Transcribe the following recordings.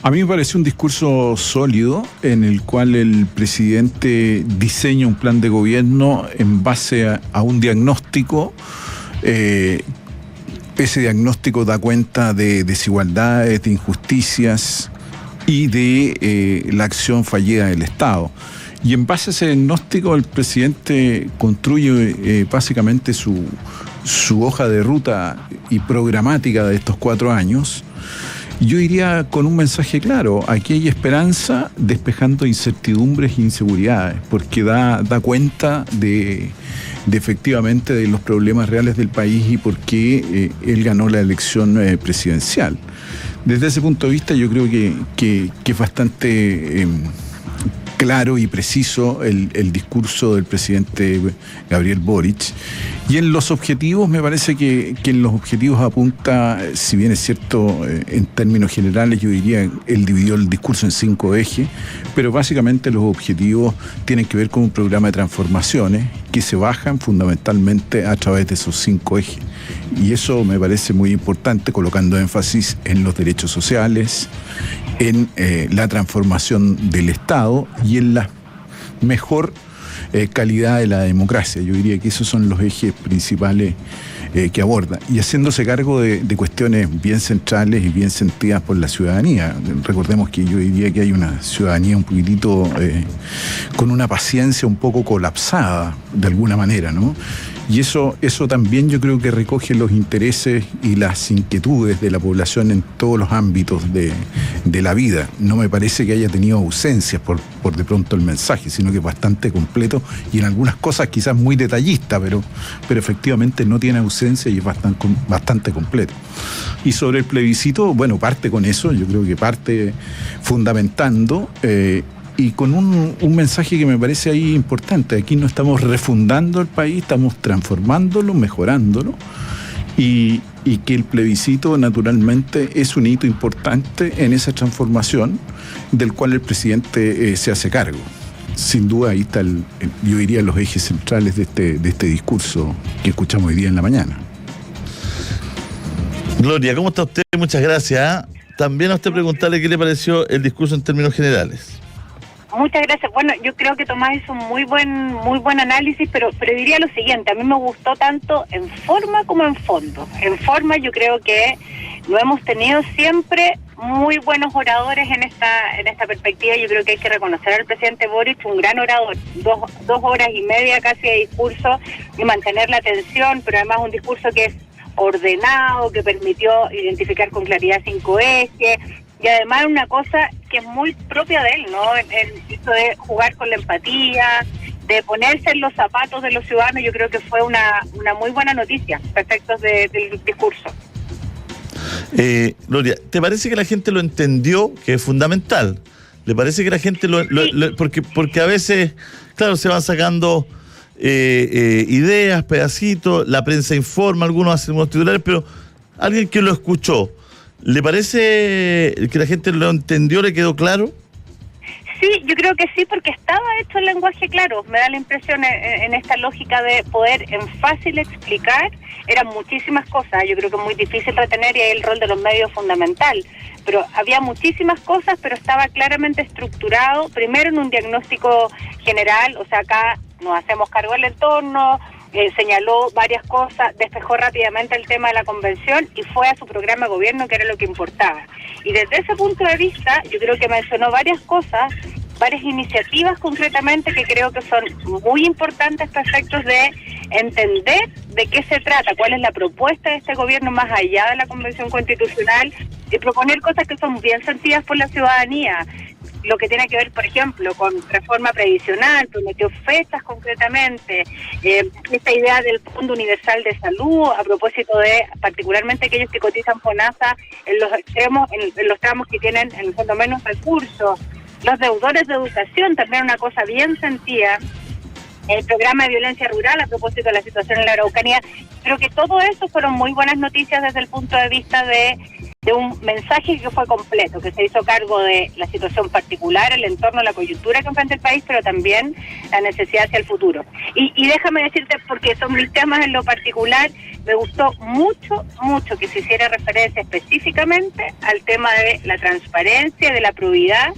A mí me parece un discurso sólido en el cual el presidente diseña un plan de gobierno en base a un diagnóstico. Ese diagnóstico da cuenta de desigualdades, de injusticias y de la acción fallida del Estado. Y en base a ese diagnóstico el presidente construye básicamente su hoja de ruta y programática de estos 4 años. Yo iría con un mensaje claro: aquí hay esperanza, despejando incertidumbres e inseguridades, porque da cuenta de efectivamente de los problemas reales del país y por qué él ganó la elección presidencial. Desde ese punto de vista yo creo que es bastante claro y preciso el discurso del presidente Gabriel Boric. Y en los objetivos, me parece que en los objetivos apunta, si bien es cierto, en términos generales, yo diría, él dividió el discurso en 5 ejes, pero básicamente los objetivos tienen que ver con un programa de transformaciones que se bajan fundamentalmente a través de esos 5 ejes. Y eso me parece muy importante, colocando énfasis en los derechos sociales, en la transformación del Estado y en la mejor calidad de la democracia. Yo diría que esos son los ejes principales que aborda, y haciéndose cargo de cuestiones bien centrales y bien sentidas por la ciudadanía. Recordemos que yo diría que hay una ciudadanía un poquitito con una paciencia un poco colapsada de alguna manera, ¿no? Y eso también yo creo que recoge los intereses y las inquietudes de la población en todos los ámbitos de la vida. No me parece que haya tenido ausencias por de pronto el mensaje, sino que es bastante completo y en algunas cosas quizás muy detallista, pero efectivamente no tiene ausencia y es bastante completo. Y sobre el plebiscito, bueno, parte con eso, yo creo que parte fundamentando y con un mensaje que me parece ahí importante. Aquí no estamos refundando el país, estamos transformándolo, mejorándolo, y que el plebiscito naturalmente es un hito importante en esa transformación del cual el presidente se hace cargo. Sin duda ahí está yo diría los ejes centrales de este discurso que escuchamos hoy día en la mañana. Gloria, ¿cómo está usted? Muchas gracias. También a usted preguntarle qué le pareció el discurso en términos generales. Muchas gracias. Bueno, yo creo que Tomás hizo un muy buen análisis, pero diría lo siguiente: a mí me gustó tanto en forma como en fondo. En forma, yo creo que lo hemos tenido siempre muy buenos oradores en esta perspectiva. Yo creo que hay que reconocer al presidente Boric, un gran orador, 2 horas y media casi de discurso, y mantener la atención, pero además un discurso que es ordenado, que permitió identificar con claridad 5 ejes. Y además una cosa que es muy propia de él, ¿no? Esto de jugar con la empatía, de ponerse en los zapatos de los ciudadanos. Yo creo que fue una muy buena noticia a efectos del discurso. Gloria, ¿te parece que la gente lo entendió, que es fundamental? ¿Le parece que la gente porque a veces, claro, se van sacando ideas, pedacitos, la prensa informa, algunos hacen unos titulares, pero alguien que lo escuchó, ¿le parece que la gente lo entendió, le quedó claro? Sí, yo creo que sí, porque estaba hecho el lenguaje claro. Me da la impresión en esta lógica de poder en fácil explicar. Eran muchísimas cosas, yo creo que es muy difícil retener, y ahí el rol de los medios es fundamental. Pero había muchísimas cosas, pero estaba claramente estructurado, primero en un diagnóstico general, o sea, acá nos hacemos cargo del entorno, señaló varias cosas, despejó rápidamente el tema de la convención y fue a su programa de gobierno, que era lo que importaba. Y desde ese punto de vista, yo creo que mencionó varias cosas, varias iniciativas concretamente, que creo que son muy importantes para efectos de entender de qué se trata, cuál es la propuesta de este gobierno más allá de la Convención Constitucional, y proponer cosas que son bien sentidas por la ciudadanía. Lo que tiene que ver, por ejemplo, con reforma previsional, prometió fechas concretamente, esta idea del Fondo Universal de Salud, a propósito de particularmente aquellos que cotizan FONASA en los extremos, en los tramos que tienen en el fondo menos recursos, los deudores de educación, también una cosa bien sentida, el programa de violencia rural a propósito de la situación en la Araucanía. Creo que todo eso fueron muy buenas noticias desde el punto de vista de de un mensaje que fue completo, que se hizo cargo de la situación particular, el entorno, la coyuntura que enfrenta el país, pero también la necesidad hacia el futuro. Y déjame decirte, porque son mis temas en lo particular, me gustó mucho que se hiciera referencia específicamente al tema de la transparencia, de la probidad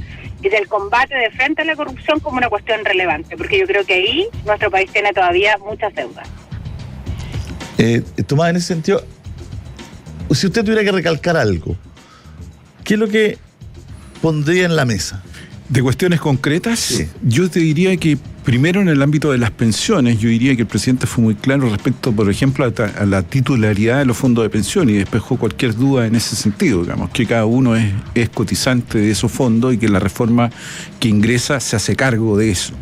y del combate de frente a la corrupción como una cuestión relevante, porque yo creo que ahí nuestro país tiene todavía muchas deudas. Tomás, en ese sentido, si usted tuviera que recalcar algo, ¿qué es lo que pondría en la mesa? De cuestiones concretas, sí. Yo te diría que primero en el ámbito de las pensiones, yo diría que el presidente fue muy claro respecto, por ejemplo, a la titularidad de los fondos de pensión y despejó cualquier duda en ese sentido, digamos, que cada uno es cotizante de esos fondos y que la reforma que ingresa se hace cargo de eso.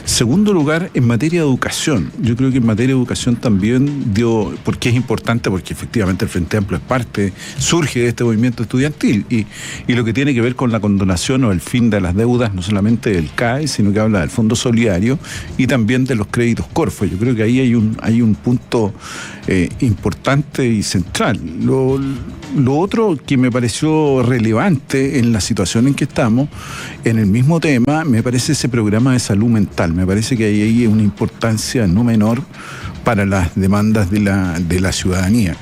Segundo lugar, en materia de educación, yo creo que en materia de educación también dio, porque es importante, porque efectivamente el Frente Amplio es parte, surge de este movimiento estudiantil y lo que tiene que ver con la condonación o el fin de las deudas, no solamente del CAE, sino que habla del Fondo Solidario y también de los créditos Corfo. Yo creo que ahí hay un punto importante y central. Lo otro que me pareció relevante en la situación en que estamos, en el mismo tema, me parece ese programa de salud mental. Me parece que ahí hay una importancia no menor para las demandas de la ciudadanía.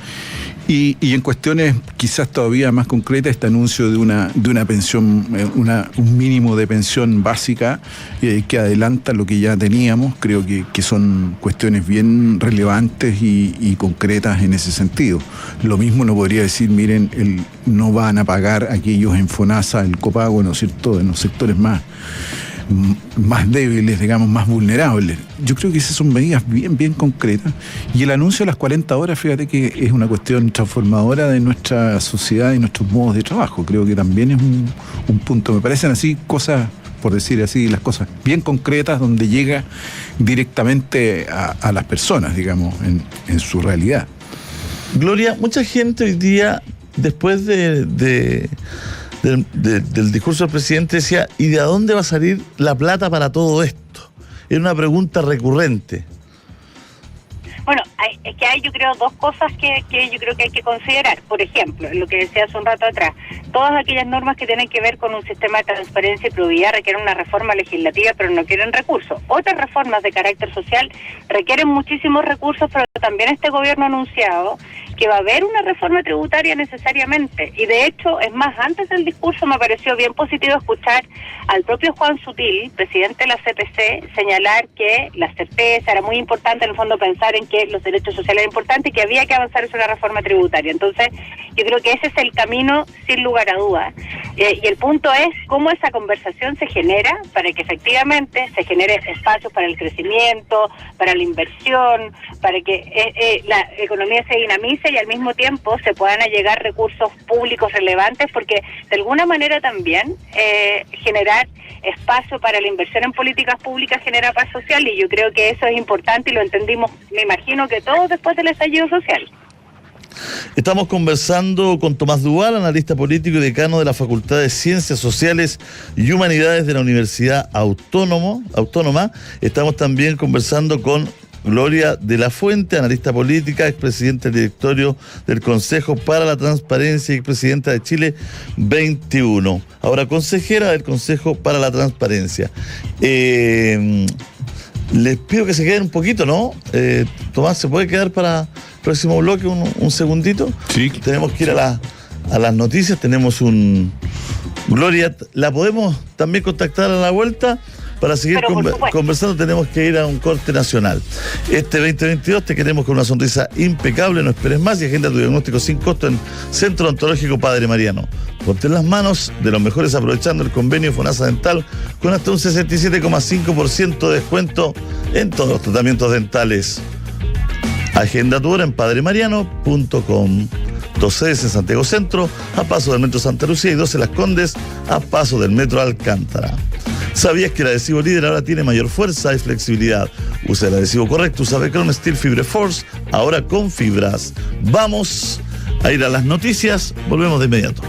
Y en cuestiones quizás todavía más concretas, este anuncio de una pensión, un mínimo de pensión básica que adelanta lo que ya teníamos, creo que son cuestiones bien relevantes y concretas en ese sentido. Lo mismo no podría decir, miren, no van a pagar aquellos en FONASA, el copago, ¿no es cierto?, en los sectores más débiles, digamos, más vulnerables. Yo creo que esas son medidas bien concretas. Y el anuncio de las 40 horas, fíjate que es una cuestión transformadora de nuestra sociedad y nuestros modos de trabajo. Creo que también es un punto. Me parecen así cosas, por decir así, las cosas bien concretas, donde llega directamente a las personas, digamos, en su realidad. Gloria, mucha gente hoy día, después del discurso del presidente, decía, ¿y de dónde va a salir la plata para todo esto? Era una pregunta recurrente. Bueno, es que hay, yo creo, dos cosas que yo creo que hay que considerar. Por ejemplo, lo que decía hace un rato atrás, todas aquellas normas que tienen que ver con un sistema de transparencia y probidad requieren una reforma legislativa, pero no quieren recursos. Otras reformas de carácter social requieren muchísimos recursos, pero también este gobierno ha anunciado que va a haber una reforma tributaria necesariamente. Y de hecho, es más, antes del discurso me pareció bien positivo escuchar al propio Juan Sutil, presidente de la CPC, señalar que la certeza era muy importante, en el fondo pensar en que los derechos sociales eran importantes y que había que avanzar en una reforma tributaria. Entonces, yo creo que ese es el camino sin lugar a dudas. Y el punto es cómo esa conversación se genera para que efectivamente se genere espacios para el crecimiento, para la inversión, para que la economía se dinamice y al mismo tiempo se puedan allegar recursos públicos relevantes, porque de alguna manera también generar espacio para la inversión en políticas públicas genera paz social, y yo creo que eso es importante y lo entendimos, me imagino que todos después del estallido social. Estamos conversando con Tomás Duval, analista político y decano de la Facultad de Ciencias Sociales y Humanidades de la Universidad Autónoma. Estamos también conversando con Gloria de la Fuente, analista política, expresidente del directorio del Consejo para la Transparencia y expresidenta de Chile 21. Ahora consejera del Consejo para la Transparencia. Les pido que se queden un poquito, ¿no? Tomás, ¿se puede quedar para el próximo bloque un segundito? Sí. Tenemos que ir a las noticias, tenemos Gloria, ¿la podemos también contactar a la vuelta? Para seguir conversando tenemos que ir a un corte nacional. Este 2022 te queremos con una sonrisa impecable, no esperes más y agenda tu diagnóstico sin costo en Centro Odontológico Padre Mariano. Ponte en las manos de los mejores aprovechando el convenio FONASA Dental con hasta un 67,5% de descuento en todos los tratamientos dentales. Agenda tu hora en padremariano.com. 2 sedes en Santiago Centro, a paso del Metro Santa Lucía, y 2 en Las Condes, a paso del Metro Alcántara. ¿Sabías que el adhesivo líder ahora tiene mayor fuerza y flexibilidad? Usa el adhesivo correcto, usa Vecron Steel Fibre Force, ahora con fibras. Vamos a ir a las noticias, volvemos de inmediato.